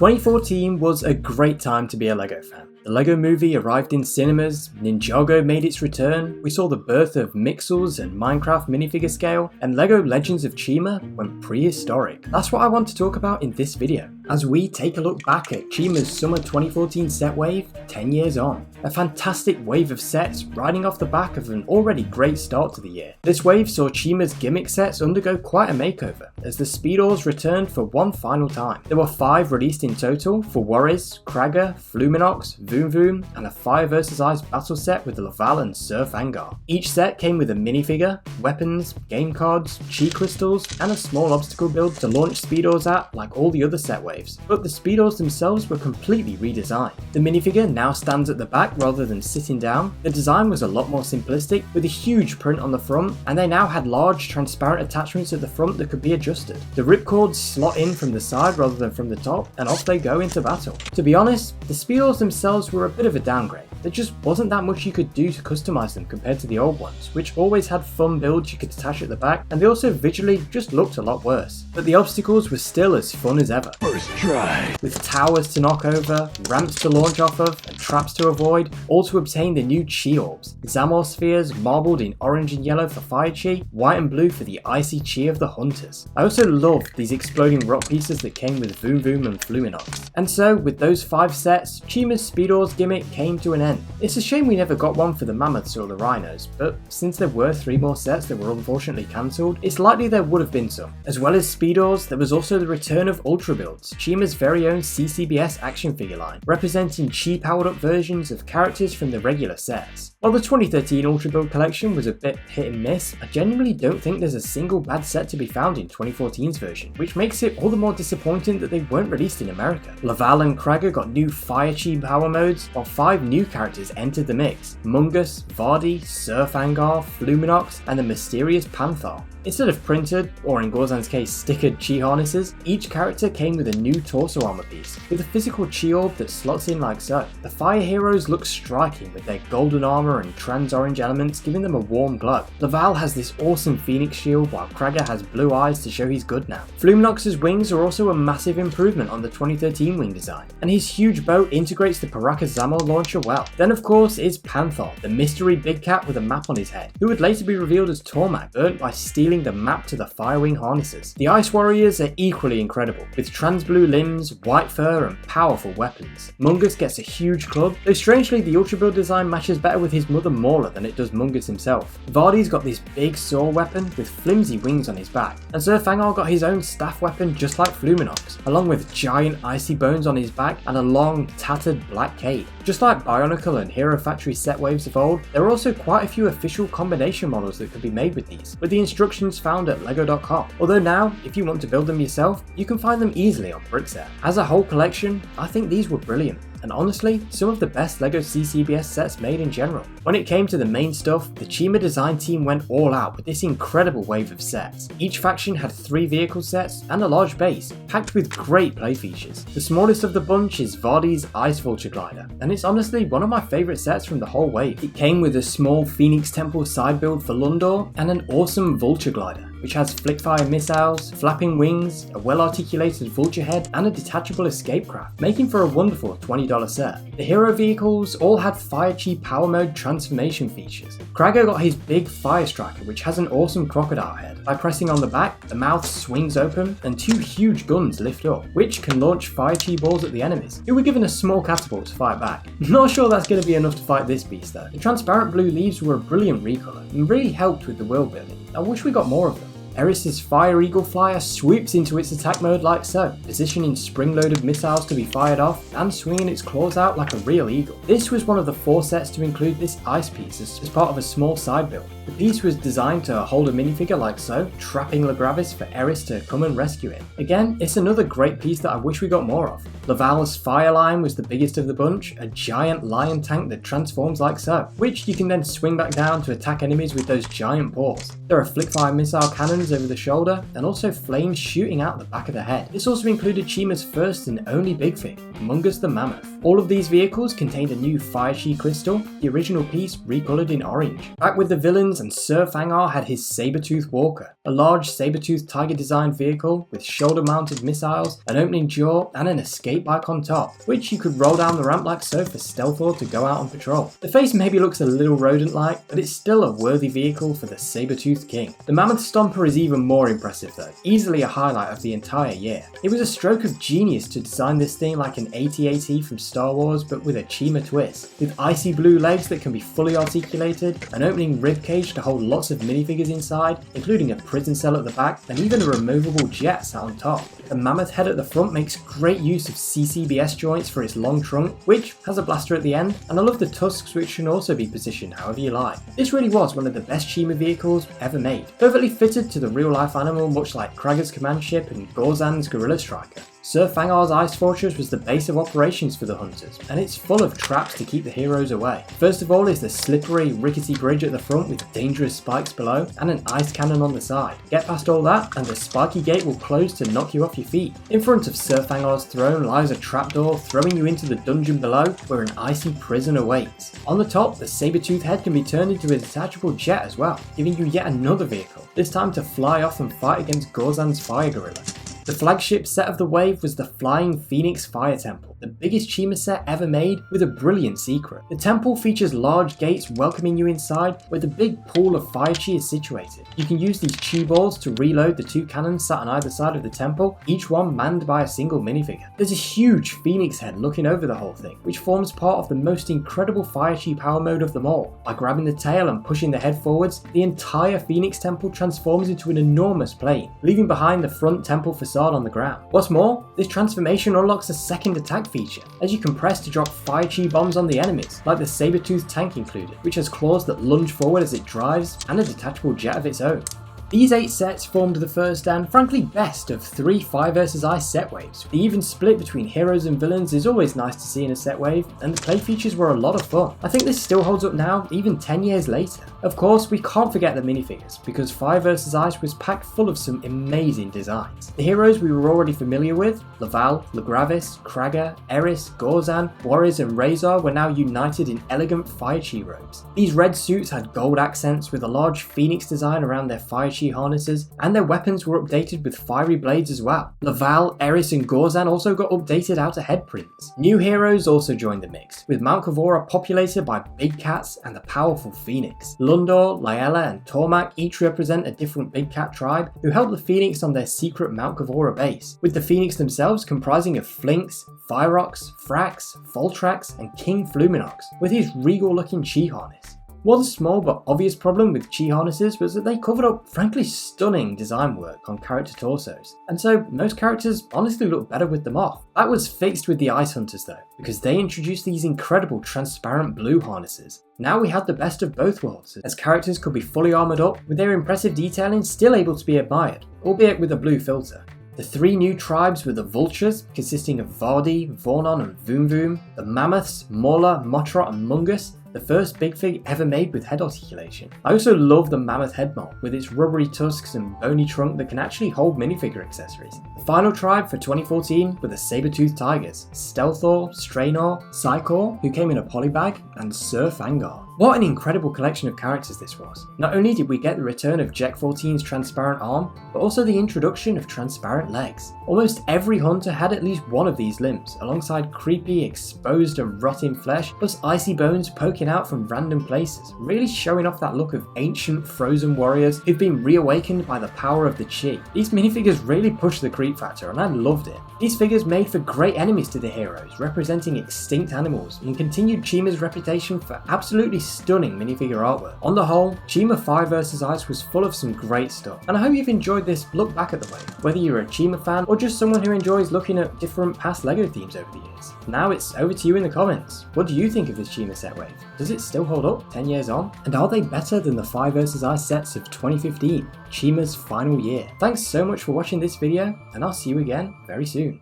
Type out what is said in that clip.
2014 was a great time to be a LEGO fan. The LEGO Movie arrived in cinemas, Ninjago made its return, we saw the birth of Mixels and Minecraft minifigure scale, and LEGO Legends of Chima went prehistoric. That's what I want to talk about in this video, as we take a look back at Chima's summer 2014 set wave 10 years on. A fantastic wave of sets riding off the back of an already great start to the year. This wave saw Chima's gimmick sets undergo quite a makeover, as the Speedos returned for one final time. There were 5 released in total for Eris, Cragger, Fluminox, Voom Voom, and a Fire vs Ice battle set with Laval and Fangar. Each set came with a minifigure, weapons, game cards, chi crystals, and a small obstacle build to launch Speedos at like all the other set waves. But the Speedos themselves were completely redesigned. The minifigure now stands at the back rather than sitting down. The design was a lot more simplistic, with a huge print on the front, and they now had large transparent attachments at the front that could be adjusted. The ripcords slot in from the side rather than from the top, and off they go into battle. To be honest, the Speedos themselves were a bit of a downgrade. There just wasn't that much you could do to customize them compared to the old ones, which always had fun builds you could attach at the back, and they also visually just looked a lot worse. But the obstacles were still as fun as ever. First try. With towers to knock over, ramps to launch off of, and traps to avoid, all to obtain the new Chi Orbs. Zamor spheres marbled in orange and yellow for fire chi, white and blue for the icy chi of the hunters. I also loved these exploding rock pieces that came with Voom Voom and Fluminox. And so, with those 5 sets, Chima's Speedorz gimmick came to an end. It's a shame we never got one for the mammoths or the rhinos, but since there were 3 more sets that were unfortunately cancelled, it's likely there would have been some. As well as Speedorz, there was also the return of Ultra Builds, Chima's very own CCBS action figure line, representing chi powered up versions of characters from the regular sets. While the 2013 Ultra Build collection was a bit hit and miss, I genuinely don't think there's a single bad set to be found in 2014's version, which makes it all the more disappointing that they weren't released in America. Laval and Cragger got new fire chi power modes, while 5 new characters entered the mix: Mungus, Vardy, Fangar, Fluminox, and the mysterious Panthar. Instead of printed, or in Gorzan's case stickered chi harnesses, each character came with a new torso armor piece, with a physical chi orb that slots in like so. The fire heroes look striking with their golden armor and trans-orange elements giving them a warm glow. Laval has this awesome phoenix shield, while Cragger has blue eyes to show he's good now. Fluminox's wings are also a massive improvement on the 2013 wing design, and his huge bow integrates the Paraka Zamor launcher well. Then of course is Panthar, the mystery big cat with a map on his head, who would later be revealed as Tormak, burnt by stealing the map to the Firewing harnesses. The Ice Warriors are equally incredible, with trans-blue limbs, white fur, and powerful weapons. Mungus gets a huge club, though strangely the Ultra Build design matches better with his mother Maula than it does Mungus himself. Vardy's got this big saw weapon with flimsy wings on his back, and Fangar got his own staff weapon just like Fluminox, along with giant icy bones on his back and a long, tattered black cape. Just like Bionicle and Hero Factory set waves of old, there are also quite a few official combination models that could be made with these, with the instructions found at lego.com. Although now, if you want to build them yourself, you can find them easily on Brickset. As a whole collection, I think these were brilliant, and honestly, some of the best LEGO CCBS sets made in general. When it came to the main stuff, the Chima design team went all out with this incredible wave of sets. Each faction had 3 vehicle sets and a large base, packed with great play features. The smallest of the bunch is Vardy's Ice Vulture Glder, and it's honestly one of my favourite sets from the whole wave. It came with a small Phoenix Temple side build for Lundor, and an awesome Vulture Glder, which has flickfire missiles, flapping wings, a well-articulated vulture head, and a detachable escape craft, making for a wonderful $20 set. The hero vehicles all had Fire Chi Power Mode transformation features. Cragger got his big Fire Striker, which has an awesome crocodile head. By pressing on the back, the mouth swings open, and 2 huge guns lift up, which can launch Fire Chi balls at the enemies, who were given a small catapult to fight back. Not sure that's going to be enough to fight this beast though. The transparent blue leaves were a brilliant recolor, and really helped with the world building. I wish we got more of them. Eris's Fire Eagle Flyer swoops into its attack mode like so, positioning spring-loaded missiles to be fired off and swinging its claws out like a real eagle. This was one of the 4 sets to include this ice piece as part of a small side build. The piece was designed to hold a minifigure like so, trapping Legravis for Eris to come and rescue him. Again, it's another great piece that I wish we got more of. Laval's Fire Lion was the biggest of the bunch, a giant lion tank that transforms like so, which you can then swing back down to attack enemies with those giant paws. There are flickfire missile cannons hands over the shoulder, and also flames shooting out the back of the head. This also included Chima's first and only big fig, Mungus the mammoth. All of these vehicles contained a new fire chi crystal, the original piece recolored in orange. Back with the villains, and Sir Fangar had his Sabre-tooth walker, a large saber-tooth tiger designed vehicle with shoulder mounted missiles, an opening jaw, and an escape bike on top, which you could roll down the ramp like so for stealth or to go out on patrol. The face maybe looks a little rodent-like, but it's still a worthy vehicle for the Sabre-tooth king. The mammoth stomper is even more impressive though, easily a highlight of the entire year. It was a stroke of genius to design this thing like an AT-AT from Star Wars, but with a Chima twist. With icy blue legs that can be fully articulated, an opening ribcage to hold lots of minifigures inside, including a prison cell at the back, and even a removable jet sat on top. The mammoth head at the front makes great use of CCBS joints for its long trunk, which has a blaster at the end, and I love the tusks which can also be positioned however you like. This really was one of the best Chima vehicles ever made, perfectly fitted to the real life animal much like Cragger's command ship and Gorzan's gorilla striker. Sir Fangar's ice fortress was the base of operations for the hunters, and it's full of traps to keep the heroes away. First of all is the slippery, rickety bridge at the front with dangerous spikes below, and an ice cannon on the side. Get past all that, and the spiky gate will close to knock you off your feet. In front of Sir Fangar's throne lies a trapdoor throwing you into the dungeon below, where an icy prison awaits. On the top, the saber-tooth head can be turned into a detachable jet as well, giving you yet another vehicle, this time to fly off and fight against Gorzan's fire gorilla. The flagship set of the wave was the Flying Phoenix Fire Temple, the biggest Chima set ever made with a brilliant secret. The temple features large gates welcoming you inside where the big pool of fire chi is situated. You can use these chi balls to reload the two cannons sat on either side of the temple, each one manned by a single minifigure. There's a huge phoenix head looking over the whole thing, which forms part of the most incredible fire chi power mode of them all. By grabbing the tail and pushing the head forwards, the entire Phoenix Temple transforms into an enormous plane, leaving behind the front temple facade on the ground. What's more, this transformation unlocks a second attack feature, as you can press to drop fire chi bombs on the enemies, like the Sabre-tooth tank included, which has claws that lunge forward as it drives, and a detachable jet of its own. These 8 sets formed the first and frankly best of 3 Fire vs Ice set waves. The even split between heroes and villains is always nice to see in a set wave, and the play features were a lot of fun. I think this still holds up now, even 10 years later. Of course, we can't forget the minifigures, because Fire vs Ice was packed full of some amazing designs. The heroes we were already familiar with, Laval, Legravis, Cragger, Eris, Gorzan, Warriors and Razor were now united in elegant fire chi robes. These red suits had gold accents with a large phoenix design around their fire chi harnesses, and their weapons were updated with fiery blades as well. Laval, Eris and Gorzan also got updated outer head prints. New heroes also joined the mix, with Mount Kavora populated by big cats and the powerful phoenix. Lundor, Lyella and Tormak each represent a different big cat tribe who help the phoenix on their secret Mount Kavora base, with the phoenix themselves comprising of Flinks, Fyrox, Frax, Voltrax and King Fluminox, with his regal looking chi harness. One small but obvious problem with chi harnesses was that they covered up frankly stunning design work on character torsos, and so most characters honestly look better with them off. That was fixed with the Ice Hunters though, because they introduced these incredible transparent blue harnesses. Now we had the best of both worlds, as characters could be fully armoured up, with their impressive detailing still able to be admired, albeit with a blue filter. The 3 new tribes were the Vultures, consisting of Vardy, Vornon and Voom Voom, the Mammoths, Maula, Motrot and Mungus, the first big fig ever made with head articulation. I also love the mammoth head mold, with its rubbery tusks and bony trunk that can actually hold minifigure accessories. The final tribe for 2014 were the Sabre-tooth tigers, Stealthor, Straynor, Psychor, who came in a polybag, and Sir Fangar. What an incredible collection of characters this was. Not only did we get the return of Jack 14's transparent arm, but also the introduction of transparent legs. Almost every hunter had at least one of these limbs, alongside creepy, exposed and rotting flesh, plus icy bones poking out from random places, really showing off that look of ancient frozen warriors who've been reawakened by the power of the chi. These minifigures really pushed the creep factor, and I loved it. These figures made for great enemies to the heroes, representing extinct animals, and continued Chima's reputation for absolutely stunning minifigure artwork. On the whole, Chima Fire vs Ice was full of some great stuff, and I hope you've enjoyed this look back at the wave, whether you're a Chima fan or just someone who enjoys looking at different past LEGO themes over the years. Now it's over to you in the comments. What do you think of this Chima set wave? Does it still hold up 10 years on? And are they better than the Fire vs Ice sets of 2015, Chima's final year? Thanks so much for watching this video, and I'll see you again very soon.